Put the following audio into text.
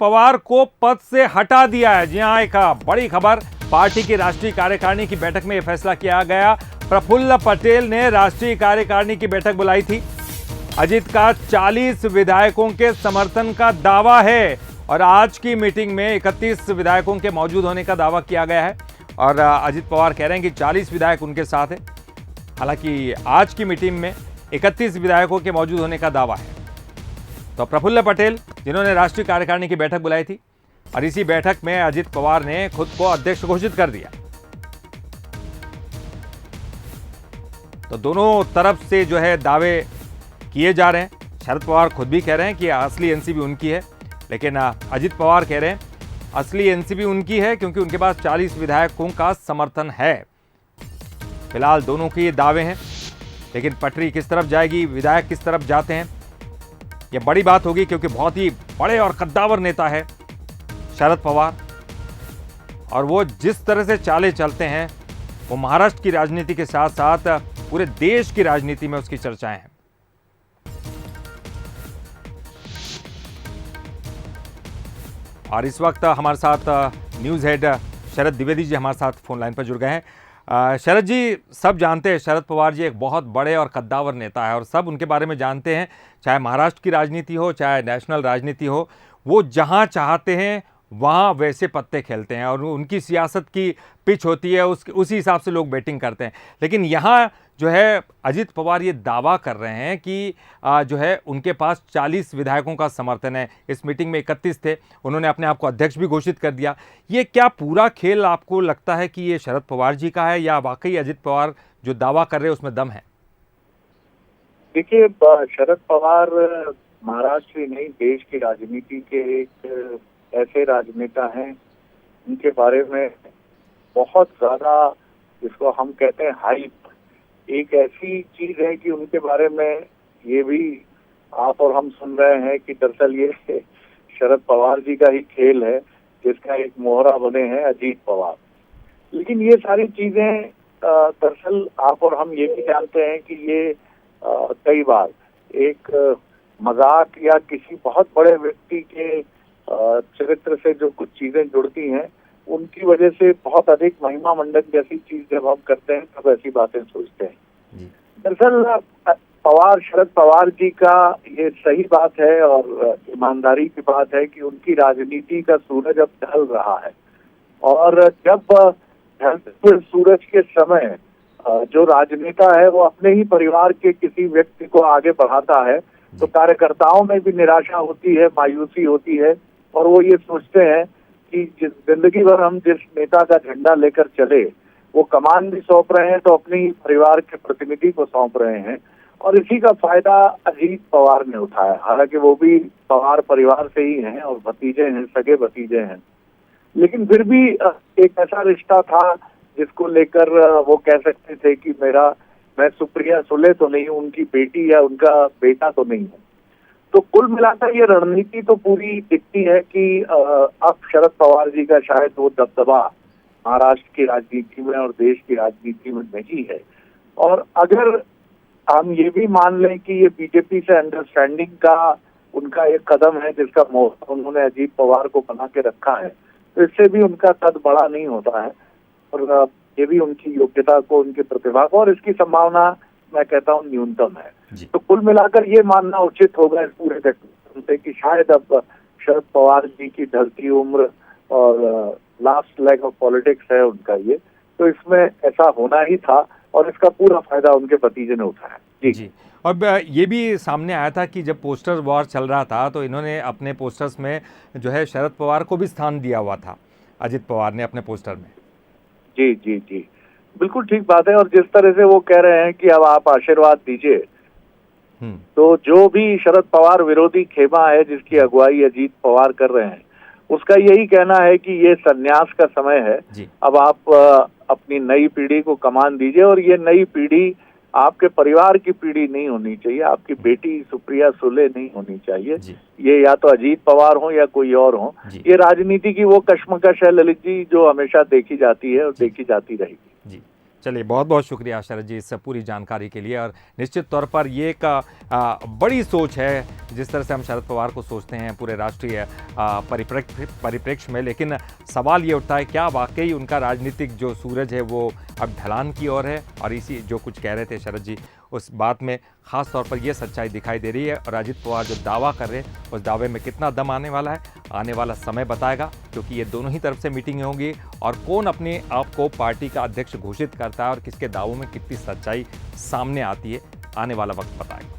पवार को पद से हटा दिया है। जी हां, एक बड़ी खबर, पार्टी की राष्ट्रीय कार्यकारिणी की बैठक में यह फैसला किया गया। प्रफुल्ल पटेल ने राष्ट्रीय कार्यकारिणी की बैठक बुलाई थी। अजित का 40 विधायकों के समर्थन का दावा है और आज की मीटिंग में 31 विधायकों के मौजूद होने का दावा किया गया है और अजित पवार कह रहे हैं कि 40 विधायक उनके साथ हैं। हालांकि आज की मीटिंग में 31 विधायकों के मौजूद होने का दावा है। तो प्रफुल्ल पटेल जिन्होंने राष्ट्रीय कार्यकारिणी की बैठक बुलाई थी और इसी बैठक में अजित पवार ने खुद को अध्यक्ष घोषित कर दिया। तो दोनों तरफ से जो है दावे किए जा रहे हैं। शरद पवार खुद भी कह रहे हैं कि असली एनसीपी उनकी है, लेकिन अजित पवार कह रहे हैं असली एनसीपी उनकी है क्योंकि उनके पास 40 विधायकों का समर्थन है। फिलहाल दोनों के ये दावे हैं, लेकिन पटरी किस तरफ जाएगी, विधायक किस तरफ जाते हैं, यह बड़ी बात होगी क्योंकि बहुत ही बड़े और कद्दावर नेता है शरद पवार और वो जिस तरह से चालें चलते हैं वो महाराष्ट्र की राजनीति के साथ साथ पूरे देश की राजनीति में उसकी चर्चाएं हैं। और इस वक्त हमारे साथ न्यूज़ हेड शरद द्विवेदी जी हमारे साथ फोन लाइन पर जुड़ गए हैं। शरद जी, सब जानते हैं शरद पवार जी एक बहुत बड़े और कद्दावर नेता है और सब उनके बारे में जानते हैं। चाहे महाराष्ट्र की राजनीति हो, चाहे नेशनल राजनीति हो, वो जहां चाहते हैं वहां वैसे पत्ते खेलते हैं और उनकी सियासत की पिच होती है, उसी हिसाब से लोग बैटिंग करते हैं। लेकिन यहाँ जो है अजित पवार ये दावा कर रहे हैं कि जो है उनके पास 40 विधायकों का समर्थन है। इस मीटिंग में 31 थे, उन्होंने अपने आप को अध्यक्ष भी घोषित कर दिया। ये क्या पूरा खेल आपको लगता है कि ये शरद पवार जी का है या वाकई अजित पवार जो दावा कर रहे हैं उसमें दम है? देखिए, शरद पवार महाराष्ट्र ही नहीं देश की राजनीति के एक ऐसे राजनेता हैं उनके बारे में बहुत ज्यादा, जिसको हम कहते हैं हाइप, एक ऐसी चीज है कि उनके बारे में ये भी आप और हम सुन रहे हैं कि दरअसल ये शरद पवार जी का ही खेल है जिसका एक मोहरा बने हैं अजीत पवार। लेकिन ये सारी चीजें दरअसल आप और हम ये भी जानते हैं कि ये कई बार एक मजाक या किसी बहुत बड़े व्यक्ति के चरित्र से जो कुछ चीजें जुड़ती हैं उनकी वजह से बहुत अधिक महिमा मंडन जैसी चीज जब हम करते हैं तब ऐसी बातें सोचते हैं। दरअसल शरद पवार जी का ये सही बात है और ईमानदारी की बात है कि उनकी राजनीति का सूरज अब ढल रहा है और जब ढलते हुए सूरज के समय जो राजनेता है वो अपने ही परिवार के किसी व्यक्ति को आगे बढ़ाता है तो कार्यकर्ताओं में भी निराशा होती है, मायूसी होती है और वो ये सोचते हैं कि जिस जिंदगी भर हम जिस नेता का झंडा लेकर चले वो कमान भी सौंप रहे हैं तो अपने ही परिवार के प्रतिनिधि को सौंप रहे हैं और इसी का फायदा अजीत पवार ने उठाया। हालांकि वो भी पवार परिवार से ही हैं और भतीजे हैं, सगे भतीजे हैं, लेकिन फिर भी एक ऐसा रिश्ता था जिसको लेकर वो कह सकते थे कि मैं सुप्रिया सुले तो नहीं हूँ, उनकी बेटी या उनका बेटा तो नहीं हूँ। तो कुल मिलाकर ये रणनीति तो पूरी दिखती है कि अब शरद पवार जी का शायद वो दबदबा महाराष्ट्र की राजनीति में और देश की राजनीति में नहीं है। और अगर हम ये भी मान लें कि ये बीजेपी से अंडरस्टैंडिंग का उनका एक कदम है जिसका मोहर उन्होंने अजीत पवार को बना के रखा है, तो इससे भी उनका कद बड़ा नहीं होता है और ये भी उनकी योग्यता को, उनकी प्रतिभा को और इसकी संभावना मैं कहता हूँ न्यूनतम है। तो कुल मिलाकर ये मानना उचित होगा इस पूरे घटना से कि शायद अब शरद पवार जी की ढलती उम्र और लास्ट लेग ऑफ पॉलिटिक्स है उनका ये, तो इसमें ऐसा होना ही था और इसका पूरा फायदा उनके भतीजे ने उठाया। जी। और ये भी सामने आया था कि जब पोस्टर वॉर चल रहा था तो इन्होंने अपने पोस्टर्स में जो है शरद पवार को भी स्थान दिया हुआ था, अजित पवार ने अपने पोस्टर में। जी जी जी, बिल्कुल ठीक बात है। और जिस तरह से वो कह रहे हैं कि अब आप आशीर्वाद दीजिए, तो जो भी शरद पवार विरोधी खेमा है जिसकी अगुवाई अजीत पवार कर रहे हैं उसका यही कहना है कि ये संन्यास का समय है। अब आप अपनी नई पीढ़ी को कमान दीजिए और ये नई पीढ़ी आपके परिवार की पीढ़ी नहीं होनी चाहिए, आपकी बेटी सुप्रिया सुले नहीं होनी चाहिए, ये या तो अजीत पवार हो या कोई और हो। ये राजनीति की वो कश्मकश है ललित जी जो हमेशा देखी जाती है और देखी जाती रहेगी। चलिए, बहुत बहुत शुक्रिया शरद जी इस पूरी जानकारी के लिए। और निश्चित तौर पर ये एक बड़ी सोच है जिस तरह से हम शरद पवार को सोचते हैं पूरे राष्ट्रीय परिप्रेक्ष्य में। लेकिन सवाल ये उठता है, क्या वाकई उनका राजनीतिक जो सूरज है वो अब ढलान की ओर है? और इसी जो कुछ कह रहे थे शरद जी, उस बात में ख़ास तौर पर यह सच्चाई दिखाई दे रही है। और अजित पवार जो दावा कर रहे हैं उस दावे में कितना दम आने वाला है, आने वाला समय बताएगा, क्योंकि ये दोनों ही तरफ से मीटिंगें होंगी। और कौन अपने आप को पार्टी का अध्यक्ष घोषित करता है और किसके दावों में कितनी सच्चाई सामने आती है, आने वाला वक्त बताएगा।